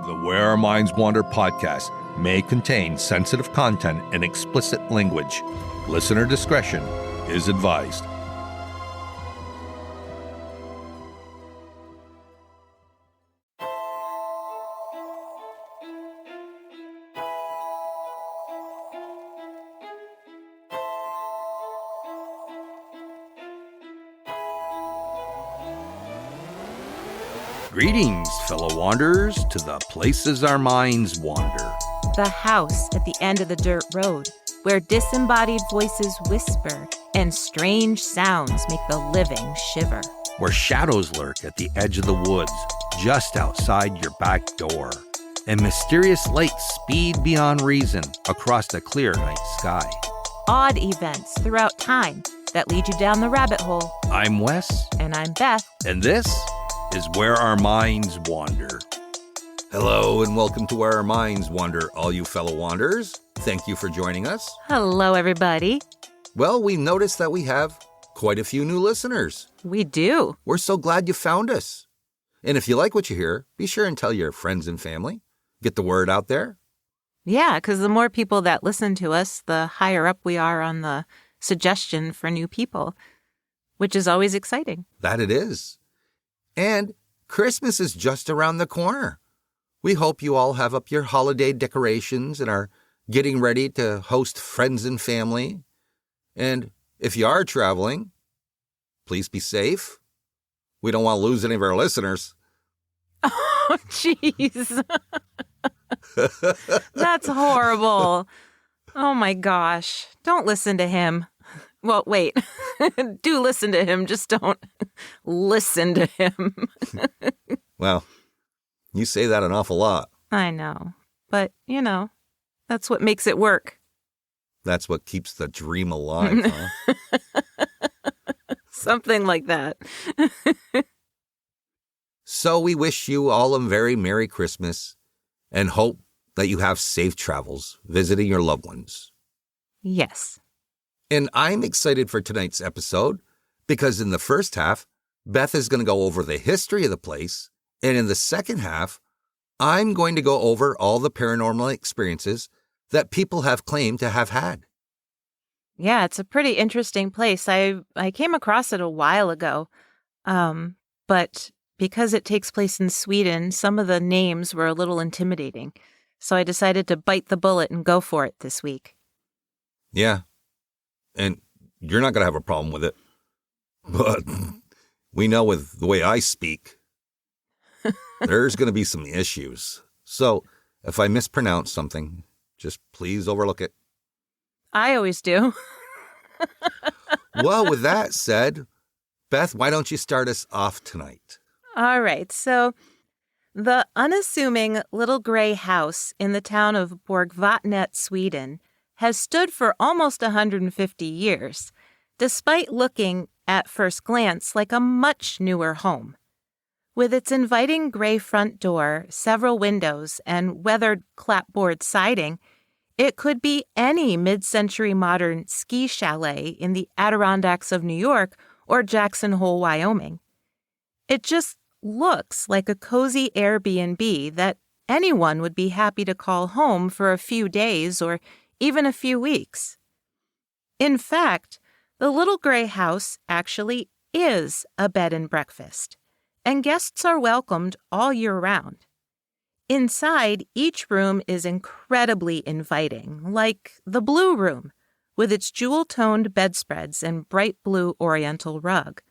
The Where Our Minds Wander podcast may contain sensitive content and explicit language. Listener discretion is advised. Greetings, fellow wanderers, to the places our minds wander. The house at the end of the dirt road, where disembodied voices whisper and strange sounds make the living shiver. Where shadows lurk at the edge of the woods, just outside your back door. And mysterious lights speed beyond reason across the clear night sky. Odd events throughout time that lead you down the rabbit hole. I'm Wes. And I'm Beth. And this is Where Our Minds Wander. Hello and welcome to Where Our Minds Wander, all you fellow wanderers. Thank you for joining us. Hello, everybody. Well, we noticed that we have quite a few new listeners. We do. We're so glad you found us. And if you like what you hear, be sure and tell your friends and family. Get the word out there. Yeah, because the more people that listen to us, the higher up we are on the suggestion for new people, which is always exciting. That it is. And Christmas is just around the corner. We hope you all have up your holiday decorations and are getting ready to host friends and family. And if you are traveling, please be safe. We don't want to lose any of our listeners. Oh, jeez. That's horrible. Oh, my gosh. Don't listen to him. Well, wait. Do listen to him. Just don't listen to him. Well, you say that an awful lot. I know. But, that's what makes it work. That's what keeps the dream alive, huh? Something like that. So we wish you all a very Merry Christmas and hope that you have safe travels visiting your loved ones. Yes. And I'm excited for tonight's episode because in the first half, Beth is going to go over the history of the place. And in the second half, I'm going to go over all the paranormal experiences that people have claimed to have had. Yeah, it's a pretty interesting place. I came across it a while ago, but because it takes place in Sweden, some of the names were a little intimidating. So I decided to bite the bullet and go for it this week. Yeah. And you're not going to have a problem with it. But we know with the way I speak, there's going to be some issues. So if I mispronounce something, just please overlook it. I always do. Well, with that said, Beth, why don't you start us off tonight? All right. So the unassuming little gray house in the town of Borgvattnet, Sweden, has stood for almost 150 years, despite looking, at first glance, like a much newer home. With its inviting gray front door, several windows, and weathered clapboard siding, it could be any mid-century modern ski chalet in the Adirondacks of New York or Jackson Hole, Wyoming. It just looks like a cozy Airbnb that anyone would be happy to call home for a few days or even a few weeks. In fact, the little gray house actually is a bed and breakfast, and guests are welcomed all year round. Inside, each room is incredibly inviting, like the blue room, with its jewel-toned bedspreads and bright blue oriental rug,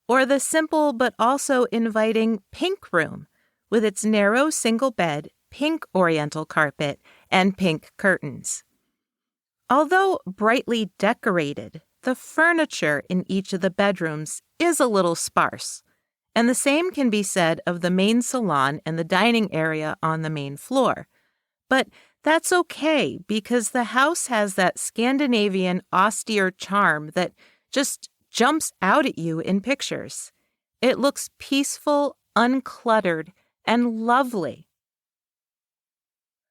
or the simple but also inviting pink room, with its narrow single bed, pink oriental carpet, and pink curtains. Although brightly decorated, the furniture in each of the bedrooms is a little sparse, and the same can be said of the main salon and the dining area on the main floor. But that's okay because the house has that Scandinavian austere charm that just jumps out at you in pictures. It looks peaceful, uncluttered, and lovely.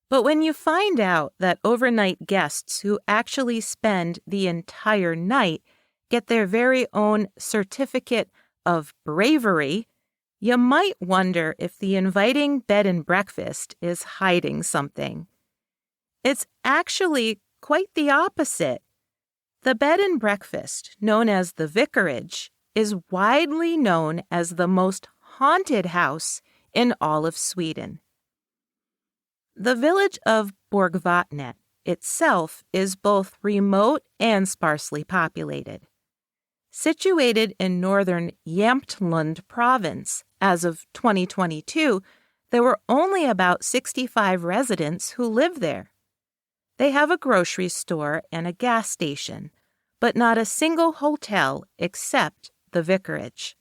But when you find out that overnight guests who actually spend the entire night get their very own certificate of bravery, You might wonder if the inviting bed and breakfast is hiding something. It's actually quite the opposite. The bed and breakfast, known as the Vicarage, is widely known as the most haunted house in all of Sweden. The village of Borgvattnet itself is both remote and sparsely populated. Situated in northern Jämtland province, as of 2022, there were only about 65 residents who live there. They have a grocery store and a gas station, but not a single hotel except the vicarage.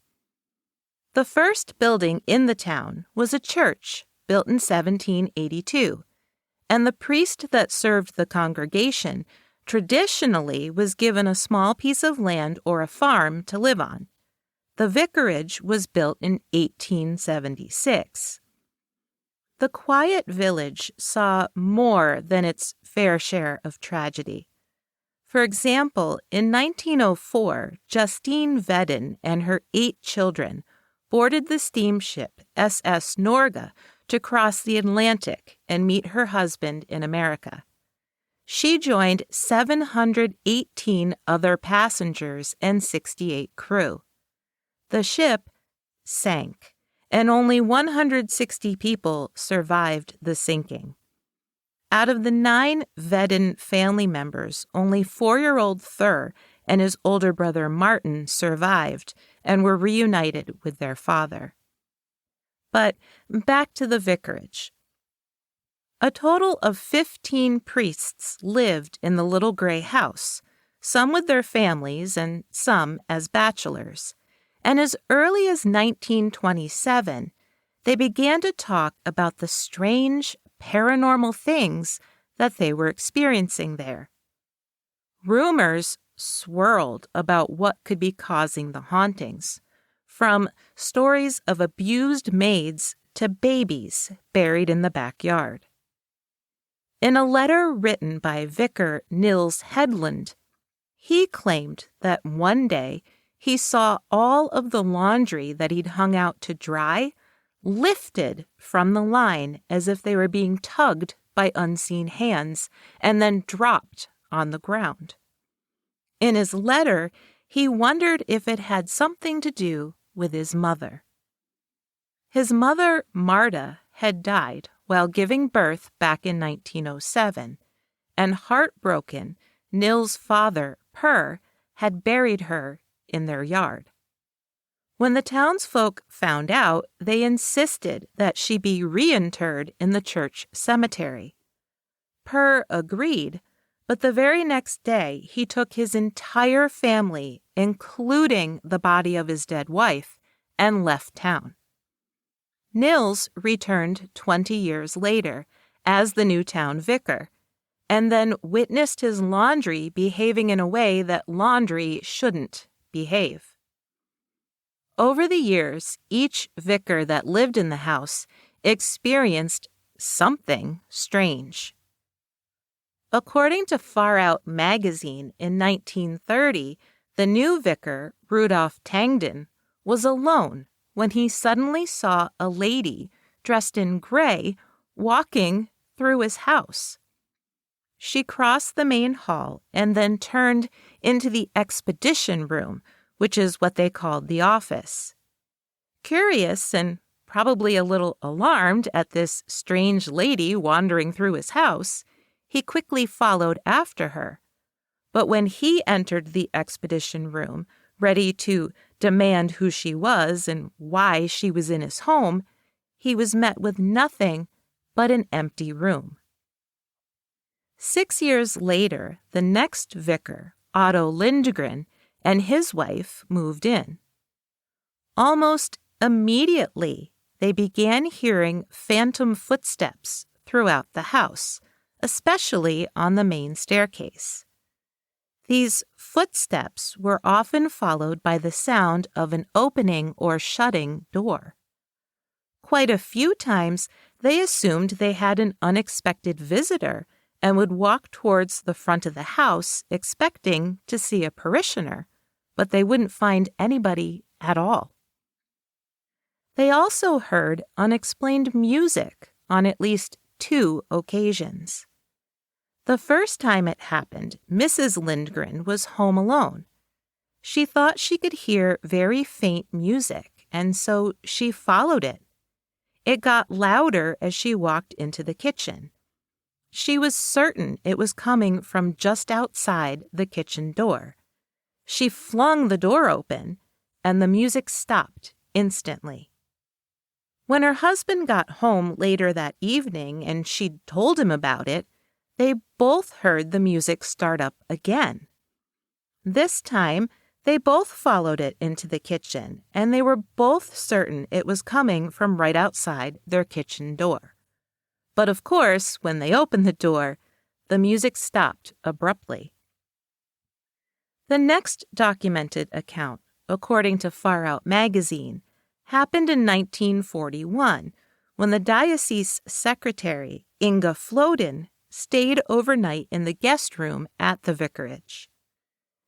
The first building in the town was a church built in 1782, and the priest that served the congregation traditionally was given a small piece of land or a farm to live on. The vicarage was built in 1876. The quiet village saw more than its fair share of tragedy. For example, in 1904, Justine Vedden and her 8 children boarded the steamship SS Norge to cross the Atlantic and meet her husband in America. She joined 718 other passengers and 68 crew. The ship sank, and only 160 people survived the sinking. Out of the 9 Vedden family members, only 4-year-old Thur and his older brother Martin survived and were reunited with their father. But back to the vicarage. A total of 15 priests lived in the little gray house, some with their families and some as bachelors. And as early as 1927, they began to talk about the strange, paranormal things that they were experiencing there. Rumors swirled about what could be causing the hauntings, from stories of abused maids to babies buried in the backyard. In a letter written by Vicar Nils Hedlund, he claimed that one day he saw all of the laundry that he'd hung out to dry lifted from the line as if they were being tugged by unseen hands and then dropped on the ground. In his letter, he wondered if it had something to do with his mother. His mother, Marta, had died while giving birth back in 1907, and heartbroken, Nils' father, Per, had buried her in their yard. When the townsfolk found out, they insisted that she be reinterred in the church cemetery. Per agreed, but the very next day he took his entire family, including the body of his dead wife, and left town. Nils returned 20 years later as the new town vicar, and then witnessed his laundry behaving in a way that laundry shouldn't behave. Over the years, each vicar that lived in the house experienced something strange. According to Far Out magazine in 1930, the new vicar, Rudolf Tangden, was alone when he suddenly saw a lady dressed in gray walking through his house. She crossed the main hall and then turned into the expedition room, which is what they called the office. Curious and probably a little alarmed at this strange lady wandering through his house, he quickly followed after her. But when he entered the expedition room, ready to demand who she was and why she was in his home, he was met with nothing but an empty room. 6 years later, the next vicar, Otto Lindgren, and his wife moved in. Almost immediately, they began hearing phantom footsteps throughout the house, especially on the main staircase. These footsteps were often followed by the sound of an opening or shutting door. Quite a few times, they assumed they had an unexpected visitor and would walk towards the front of the house expecting to see a parishioner, but they wouldn't find anybody at all. They also heard unexplained music on at least 2 occasions. The first time it happened, Mrs. Lindgren was home alone. She thought she could hear very faint music, and so she followed it. It got louder as she walked into the kitchen. She was certain it was coming from just outside the kitchen door. She flung the door open, and the music stopped instantly. When her husband got home later that evening and she'd told him about it, they both heard the music start up again. This time, they both followed it into the kitchen, and they were both certain it was coming from right outside their kitchen door. But of course, when they opened the door, the music stopped abruptly. The next documented account, according to Far Out magazine, happened in 1941 when the diocese secretary, Inga Floden, stayed overnight in the guest room at the vicarage.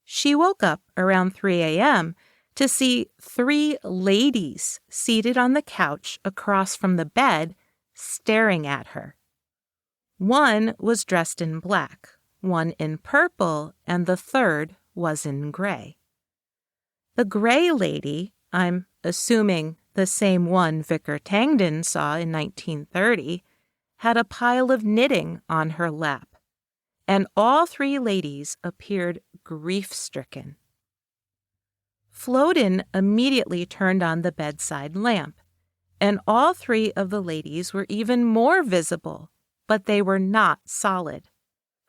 She woke up around 3 a.m. to see 3 ladies seated on the couch across from the bed, staring at her. One was dressed in black, one in purple, and the third was in gray. The gray lady, I'm assuming the same one Vicar Tangden saw in 1930, had a pile of knitting on her lap, and all 3 ladies appeared grief-stricken. Floden immediately turned on the bedside lamp, and all 3 of the ladies were even more visible, but they were not solid.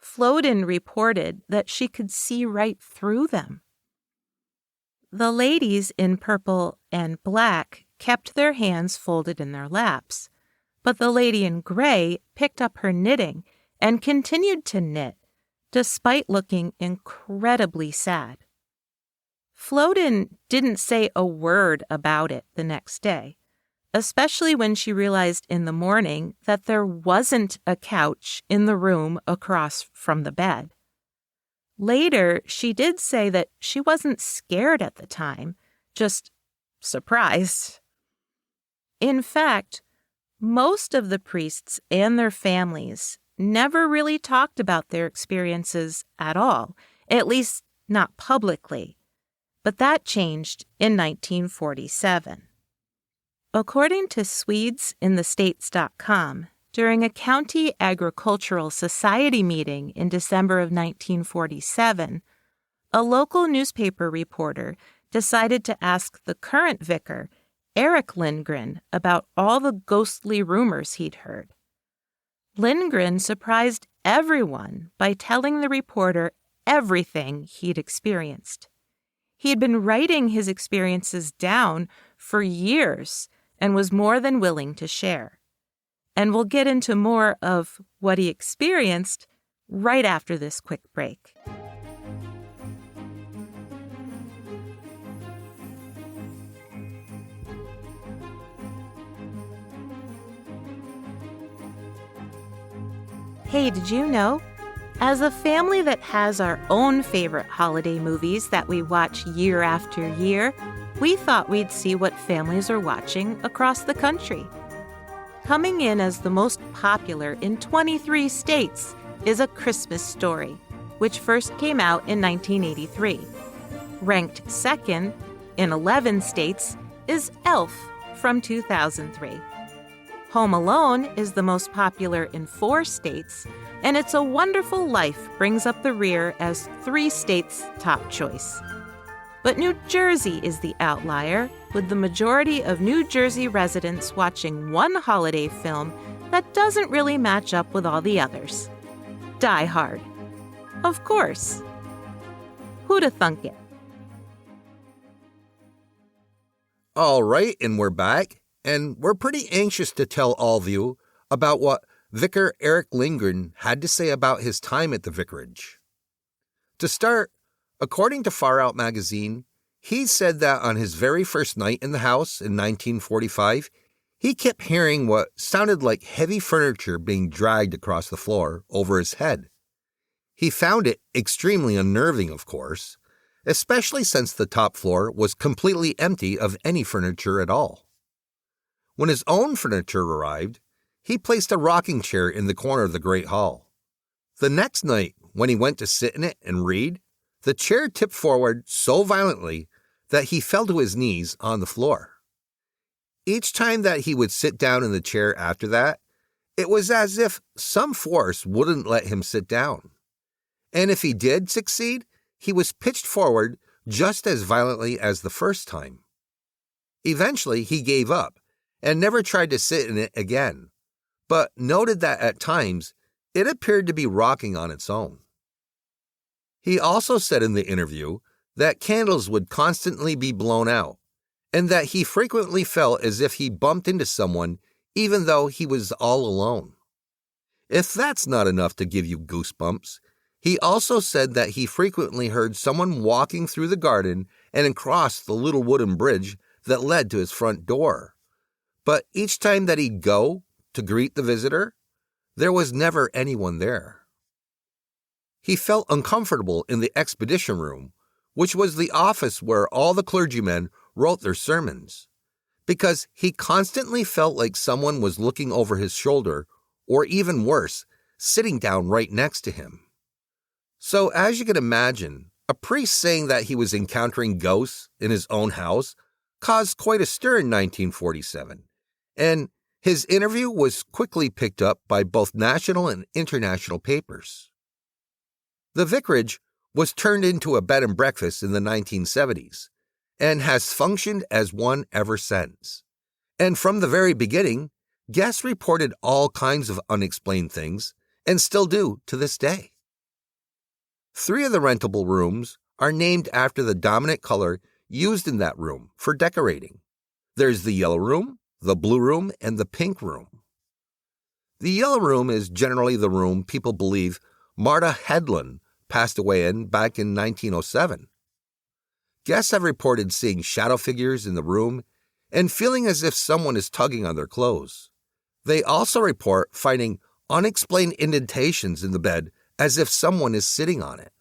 Floden reported that she could see right through them. The ladies in purple and black kept their hands folded in their laps, but the lady in gray picked up her knitting and continued to knit, despite looking incredibly sad. Floden didn't say a word about it the next day, especially when she realized in the morning that there wasn't a couch in the room across from the bed. Later, she did say that she wasn't scared at the time, just surprised. In fact, most of the priests and their families never really talked about their experiences at all, at least not publicly. But that changed in 1947. According to SwedesInTheStates.com, during a county agricultural society meeting in December of 1947, a local newspaper reporter decided to ask the current vicar, Eric Lindgren, about all the ghostly rumors he'd heard. Lindgren surprised everyone by telling the reporter everything he'd experienced. He had been writing his experiences down for years and was more than willing to share. And we'll get into more of what he experienced right after this quick break. Hey, did you know? As a family that has our own favorite holiday movies that we watch year after year, we thought we'd see what families are watching across the country. Coming in as the most popular in 23 states is A Christmas Story, which first came out in 1983. Ranked second in 11 states is Elf from 2003. Home Alone is the most popular in 4 states, and It's a Wonderful Life brings up the rear as 3 states' top choice. But New Jersey is the outlier, with the majority of New Jersey residents watching one holiday film that doesn't really match up with all the others. Die Hard. Of course. Who'da thunk it? All right, and we're back. And we're pretty anxious to tell all of you about what Vicar Eric Lindgren had to say about his time at the vicarage. To start, according to Far Out magazine, he said that on his very first night in the house in 1945, he kept hearing what sounded like heavy furniture being dragged across the floor over his head. He found it extremely unnerving, of course, especially since the top floor was completely empty of any furniture at all. When his own furniture arrived, he placed a rocking chair in the corner of the great hall. The next night, when he went to sit in it and read, the chair tipped forward so violently that he fell to his knees on the floor. Each time that he would sit down in the chair after that, it was as if some force wouldn't let him sit down. And if he did succeed, he was pitched forward just as violently as the first time. Eventually, he gave up and never tried to sit in it again, but noted that at times it appeared to be rocking on its own. He also said in the interview that candles would constantly be blown out, and that he frequently felt as if he bumped into someone even though he was all alone. If that's not enough to give you goosebumps, he also said that he frequently heard someone walking through the garden and across the little wooden bridge that led to his front door. But each time that he'd go to greet the visitor, there was never anyone there. He felt uncomfortable in the expedition room, which was the office where all the clergymen wrote their sermons, because he constantly felt like someone was looking over his shoulder, or even worse, sitting down right next to him. So as you can imagine, a priest saying that he was encountering ghosts in his own house caused quite a stir in 1947, and his interview was quickly picked up by both national and international papers. The vicarage was turned into a bed and breakfast in the 1970s and has functioned as one ever since. And from the very beginning, guests reported all kinds of unexplained things and still do to this day. 3 of the rentable rooms are named after the dominant color used in that room for decorating. There's the yellow room, the blue room, and the pink room. The yellow room is generally the room people believe Marta Hedlund passed away in back in 1907. Guests have reported seeing shadow figures in the room and feeling as if someone is tugging on their clothes. They also report finding unexplained indentations in the bed as if someone is sitting on it.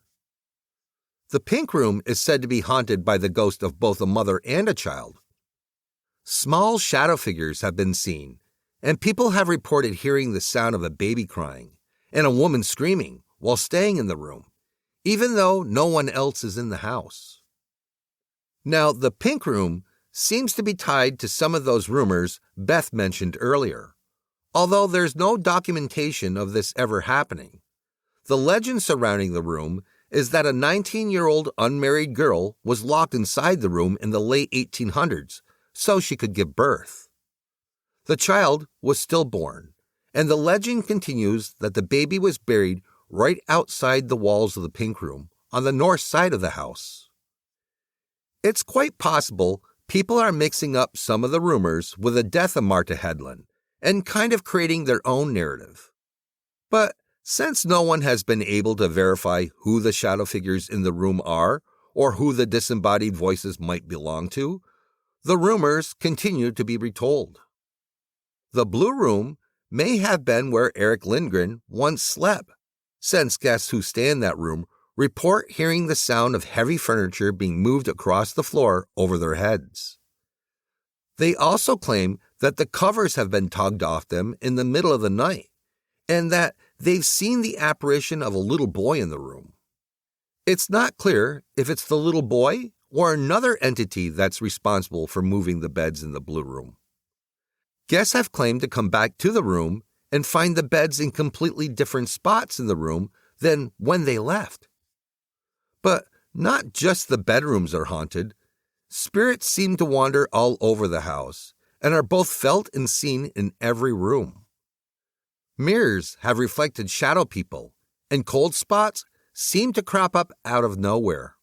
The pink room is said to be haunted by the ghost of both a mother and a child. Small shadow figures have been seen, and people have reported hearing the sound of a baby crying and a woman screaming while staying in the room, even though no one else is in the house. Now, the pink room seems to be tied to some of those rumors Beth mentioned earlier, although there's no documentation of this ever happening. The legend surrounding the room is that a 19-year-old unmarried girl was locked inside the room in the late 1800s so she could give birth. The child was stillborn, and the legend continues that the baby was buried right outside the walls of the pink room on the north side of the house. It's quite possible people are mixing up some of the rumors with the death of Marta Hedlund and kind of creating their own narrative. But since no one has been able to verify who the shadow figures in the room are or who the disembodied voices might belong to, the rumors continue to be retold. The blue room may have been where Eric Lindgren once slept, since guests who stay in that room report hearing the sound of heavy furniture being moved across the floor over their heads. They also claim that the covers have been tugged off them in the middle of the night, and that they've seen the apparition of a little boy in the room. It's not clear if it's the little boy or another entity that's responsible for moving the beds in the blue room. Guests have claimed to come back to the room and find the beds in completely different spots in the room than when they left. But not just the bedrooms are haunted. Spirits seem to wander all over the house and are both felt and seen in every room. Mirrors have reflected shadow people, and cold spots seem to crop up out of nowhere.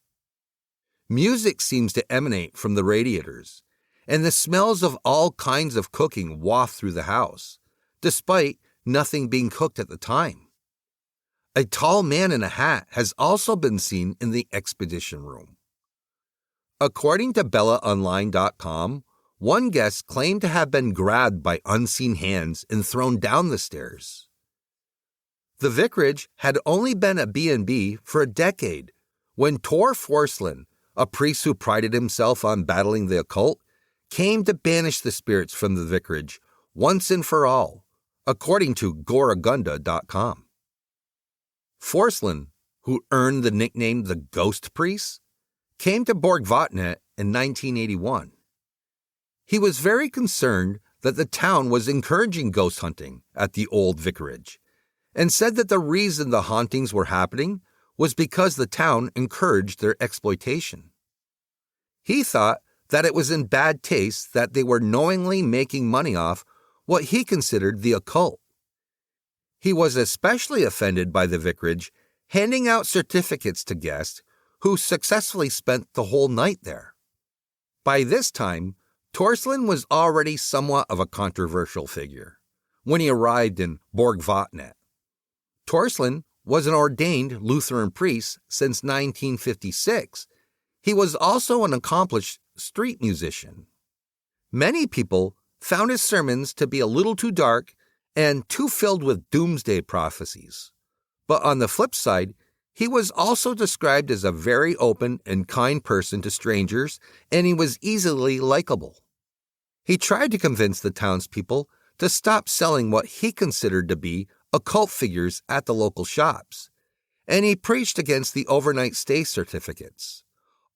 Music seems to emanate from the radiators, and the smells of all kinds of cooking waft through the house, despite nothing being cooked at the time. A tall man in a hat has also been seen in the expedition room. According to BellaOnline.com, one guest claimed to have been grabbed by unseen hands and thrown down the stairs. The vicarage had only been a B&B for a decade when Tor Forslund, a priest who prided himself on battling the occult, came to banish the spirits from the vicarage once and for all, according to Goragunda.com. Forslund, who earned the nickname the Ghost Priest, came to Borgvattnet in 1981. He was very concerned that the town was encouraging ghost hunting at the old vicarage, and said that the reason the hauntings were happening was because the town encouraged their exploitation. He thought that it was in bad taste that they were knowingly making money off what he considered the occult. He was especially offended by the vicarage handing out certificates to guests who successfully spent the whole night there. By this time, Torslund was already somewhat of a controversial figure when he arrived in Borgvattnet. Torslund was an ordained Lutheran priest since 1956. He was also an accomplished street musician. Many people found his sermons to be a little too dark and too filled with doomsday prophecies. But on the flip side, he was also described as a very open and kind person to strangers, and he was easily likable. He tried to convince the townspeople to stop selling what he considered to be occult figures at the local shops, and he preached against the overnight stay certificates,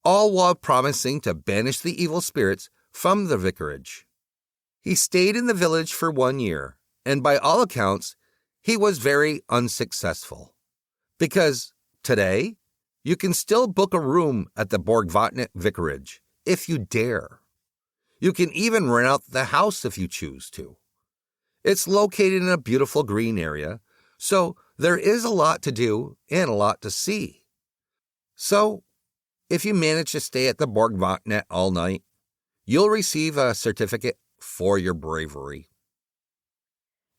all while promising to banish the evil spirits from the vicarage. He stayed in the village for 1 year, and by all accounts, he was very unsuccessful. Because today, you can still book a room at the Borgvattnet Vicarage, if you dare. You can even rent out the house if you choose to. It's located in a beautiful green area, so there is a lot to do and a lot to see. So, if you manage to stay at the Borgvattnet all night, you'll receive a certificate for your bravery.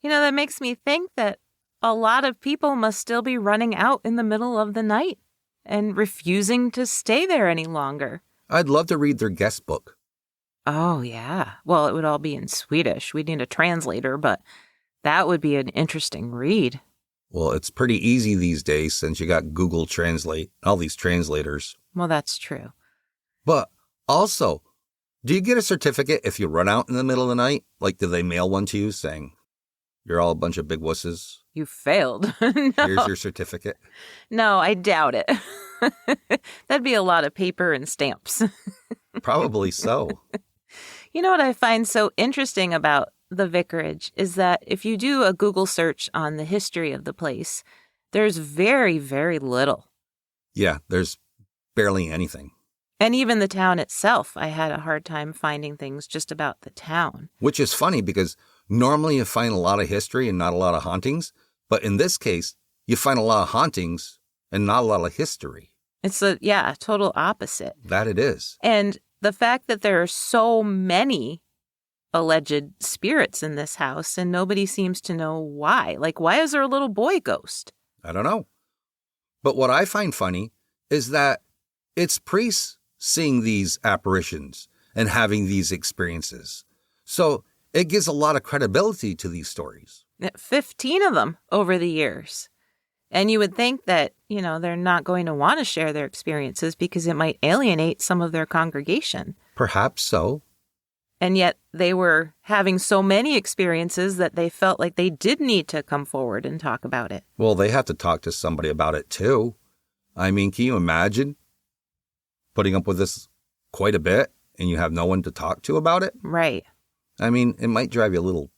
You know, that makes me think that a lot of people must still be running out in the middle of the night and refusing to stay there any longer. I'd love to read their guest book. Oh, yeah. Well, it would all be in Swedish. We'd need a translator, but that would be an interesting read. Well, it's pretty easy these days since you got Google Translate, all these translators. Well, that's true. But also, do you get a certificate if you run out in the middle of the night? Like, do they mail one to you saying, you're all a bunch of big wusses? You failed. No. Here's your certificate. No, I doubt it. That'd be a lot of paper and stamps. Probably so. You know what I find so interesting about the vicarage is that if you do a Google search on the history of the place, there's very, very little. Yeah, there's barely anything. And even the town itself, I had a hard time finding things just about the town. Which is funny because normally you find a lot of history and not a lot of hauntings. But in this case, you find a lot of hauntings and not a lot of history. It's total opposite. That it is. And the fact that there are so many alleged spirits in this house and nobody seems to know why. Like, why is there a little boy ghost? I don't know. But what I find funny is that it's priests seeing these apparitions and having these experiences. So it gives a lot of credibility to these stories. 15 of them over the years. And you would think that, they're not going to want to share their experiences because it might alienate some of their congregation. Perhaps so. And yet they were having so many experiences that they felt like they did need to come forward and talk about it. Well, they have to talk to somebody about it too. I mean, can you imagine putting up with this quite a bit and you have no one to talk to about it? Right. I mean, it might drive you a little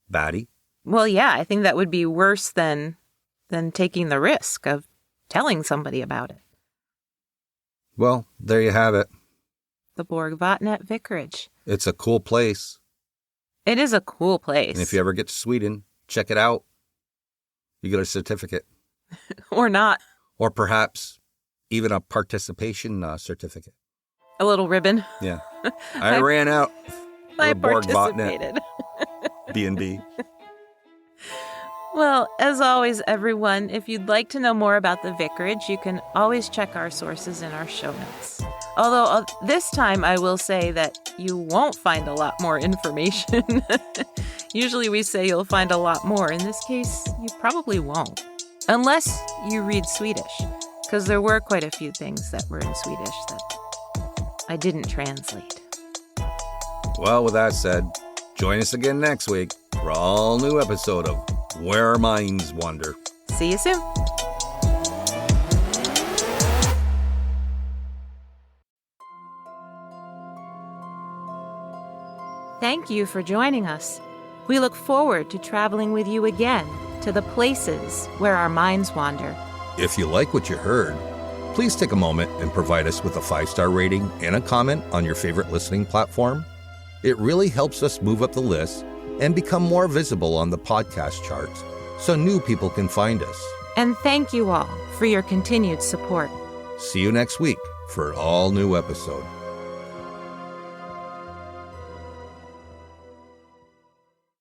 batty. Well, yeah, I think that would be worse than taking the risk of telling somebody about it. Well, there you have it. The Borgvattnet Vicarage. It's a cool place. It is a cool place. And if you ever get to Sweden, check it out. You get a certificate. Or not. Or perhaps even a participation certificate. A little ribbon. Yeah. I ran out. I participated. B&B. Well, as always, everyone, if you'd like to know more about the vicarage, you can always check our sources in our show notes. Although this time I will say that you won't find a lot more information. Usually we say you'll find a lot more. In this case, you probably won't. Unless you read Swedish, because there were quite a few things that were in Swedish that I didn't translate. Well, with that said, join us again next week for an all-new episode of Where Our Minds Wander. See you soon. Thank you for joining us. We look forward to traveling with you again to the places where our minds wander. If you like what you heard, please take a moment and provide us with a 5-star rating and a comment on your favorite listening platform. It really helps us move up the list and become more visible on the podcast charts so new people can find us. And thank you all for your continued support. See you next week for an all-new episode.